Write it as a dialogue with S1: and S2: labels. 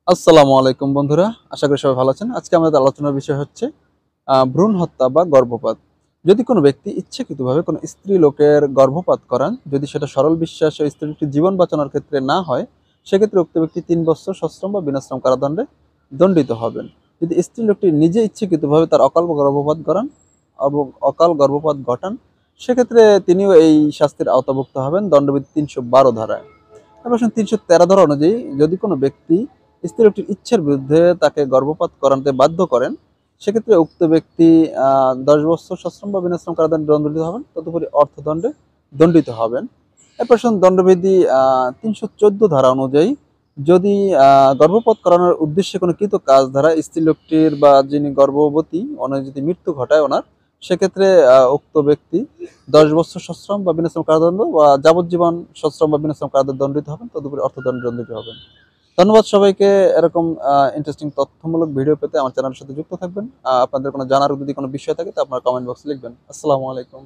S1: আসসালামু আলাইকুম বন্ধুরা, আশা করি সবাই ভালো আছেন। আজকে আমাদের আলোচনার বিষয় হচ্ছে ভ্রূণ হত্যা বা গর্ভপাত। যদি কোনো ব্যক্তি ইচ্ছাকৃতভাবে কোনো স্ত্রী লোকের গর্ভপাত করান, যদি সেটা সরল বিশ্বাস ও স্ত্রীটির জীবন বাঁচানোর ক্ষেত্রে না হয়, সেক্ষেত্রে উক্ত ব্যক্তি ৩ বছর সশ্রম বা বিনাশ্রম কারাদণ্ডে দণ্ডিত হবেন। যদি স্ত্রী লোকটি নিজে ইচ্ছাকৃতভাবে তার অকাল গর্ভপাত ঘটান, সেক্ষেত্রে তিনিও এই শাস্তির আওতাভুক্ত হবেন দণ্ডবিধি ৩১২ ধারায়। এবার ৩১৩ ধারা অনুযায়ী যদি কোনো ব্যক্তি স্ত্রী লোকটির ইচ্ছার বিরুদ্ধে তাকে গর্ভপাত করাতে বাধ্য করেন, সেক্ষেত্রে উক্ত ব্যক্তি ১০ বছর সশ্রম বা বিনাশ্রম কারাদণ্ডে দণ্ডিত হবেন, তদুপরি অর্থদণ্ডে দণ্ডিত হবেন। এরপর দণ্ডবিধি ৩১৪ ধারা অনুযায়ী যদি গর্ভপাত করানোর উদ্দেশ্যে কোনো কৃত কাজ দ্বারা স্ত্রী লোকটির বা যিনি গর্ভবতী ওনার যদি মৃত্যু ঘটায় ওনার, সেক্ষেত্রে উক্ত ব্যক্তি ১০ বছর সশ্রম বা বিনাশ্রম কারাদণ্ড বা যাবজ্জীবন সশ্রম বা বিনাশ্রম কারাদণ্ডে দণ্ডিত হবেন, তদুপরি অর্থদণ্ডে দণ্ডিত হবেন। ধন্যবাদ সবাইকে। এরকম ইন্টারেস্টিং তথ্যমূলক ভিডিও পেতে আমার চ্যানেলের সাথে যুক্ত থাকবেন। আপনাদের কোনো জানার যদি কোনো বিষয় থাকে তা আপনারা কমেন্ট বক্সে লিখবেন। আসসালামু আলাইকুম।